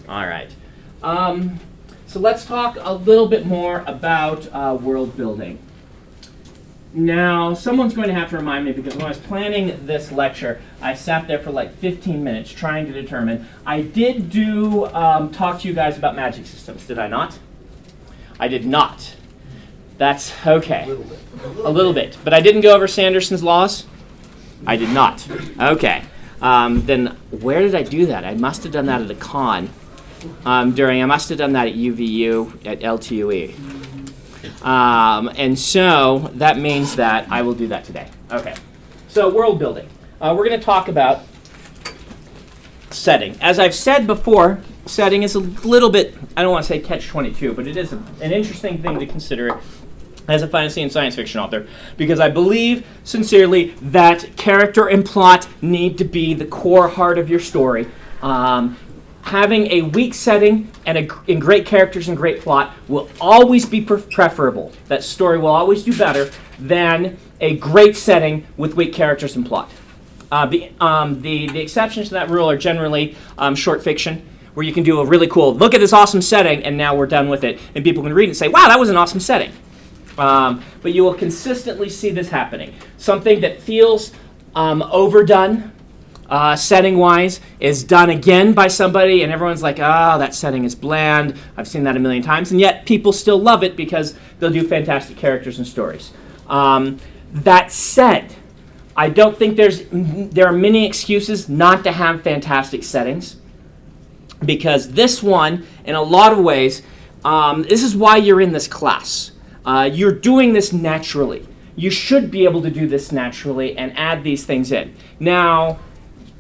All right. So let's talk a little bit more about world building. Now, someone's going to have to remind me, because when I was planning this lecture, I sat there for like 15 minutes trying to determine. I did talk to you guys about magic systems, did I not? I did not. That's okay. A little bit. But I didn't go over Sanderson's laws? I did not. Okay. Then where did I do that? I must have done that at a con. I must have done that at UVU, at LTUE. And so that means that I will do that today. Okay. So world building. We're going to talk about setting. As I've said before, setting is a little bit, I don't want to say catch-22, but it is an interesting thing to consider as a fantasy and science fiction author, because I believe sincerely that character and plot need to be the core heart of your story. Having a weak setting and great characters and great plot will always be preferable. That story will always do better than a great setting with weak characters and plot. The exceptions to that rule are generally short fiction, where you can do a really cool, look at this awesome setting, and now we're done with it. And people can read it and say, wow, that was an awesome setting. But you will consistently see this happening. Something that feels overdone, setting-wise, is done again by somebody, and everyone's like, oh, that setting is bland. I've seen that a million times. And yet people still love it because they'll do fantastic characters and stories. That said, I don't think there are many excuses not to have fantastic settings, because this one, in a lot of ways, this is why you're in this class. You're doing this naturally. You should be able to do this naturally and add these things in. Now,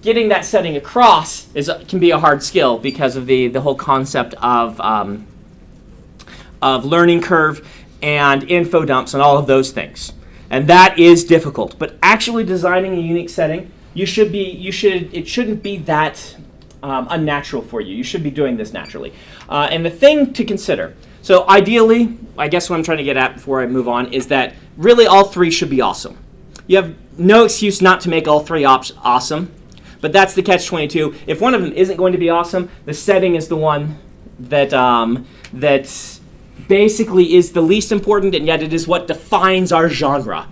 getting that setting across can be a hard skill because of the whole concept of learning curve and info dumps and all of those things. And that is difficult. But actually designing a unique setting, it shouldn't be that unnatural for you. You should be doing this naturally. And the thing to consider, so ideally, I guess what I'm trying to get at before I move on, is that really all three should be awesome. You have no excuse not to make all three awesome, but that's the catch-22. If one of them isn't going to be awesome, the setting is the one that basically is the least important, and yet it is what defines our genre.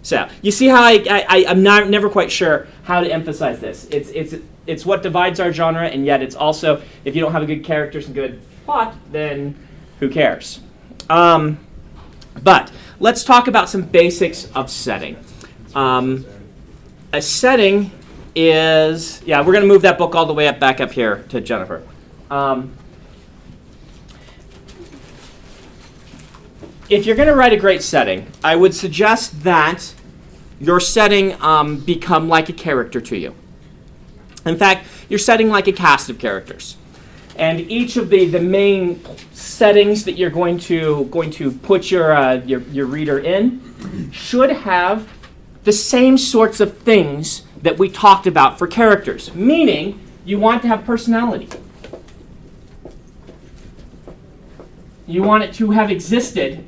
So you see how I'm never quite sure how to emphasize this. It's what divides our genre, and yet it's also, if you don't have a good characters and good plot, then who cares? But let's talk about some basics of setting. A setting is, we're going to move that book all the way back up here to Jennifer. If you're going to write a great setting, I would suggest that your setting become like a character to you. In fact, you're setting like a cast of characters. And each of the main settings that you're going to put your reader in should have the same sorts of things that we talked about for characters. Meaning, you want to have personality. You want it to have existed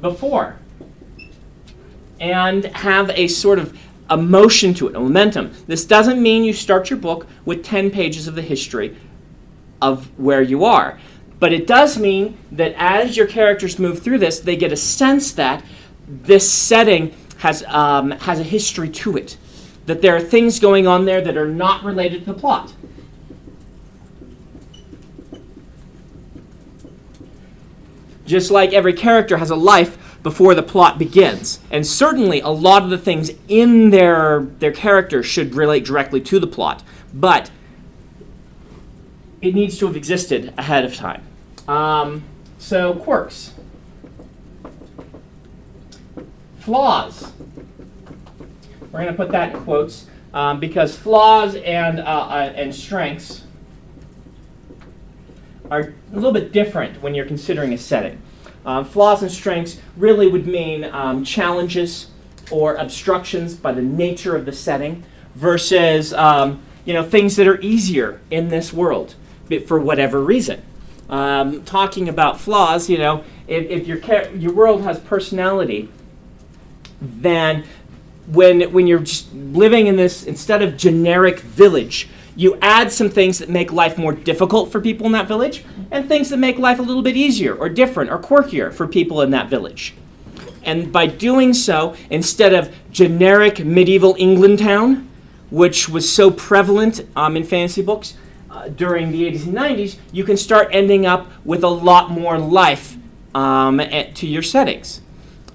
before. And have a sort of emotion to it, a momentum. This doesn't mean you start your book with 10 pages of the history of where you are. But it does mean that as your characters move through this, they get a sense that this setting has a history to it. That there are things going on there that are not related to the plot. Just like every character has a life before the plot begins. And certainly a lot of the things in their character should relate directly to the plot. But it needs to have existed ahead of time. So quirks. Flaws. We're going to put that in quotes because flaws and strengths are a little bit different when you're considering a setting. Flaws and strengths really would mean challenges or obstructions by the nature of the setting versus things that are easier in this world for whatever reason. Talking about flaws, if your world has personality, then when you're just living in this, instead of generic village, You add some things that make life more difficult for people in that village, and things that make life a little bit easier or different or quirkier for people in that village. And by doing so, instead of generic medieval England town, which was so prevalent in fantasy books during the 80s and 90s, you can start ending up with a lot more life to your settings.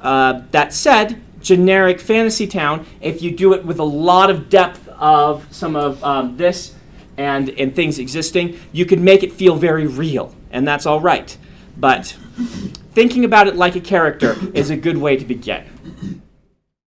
That said, generic fantasy town, if you do it with a lot of depth of some of this and things existing, you can make it feel very real, and that's all right. But thinking about it like a character is a good way to begin.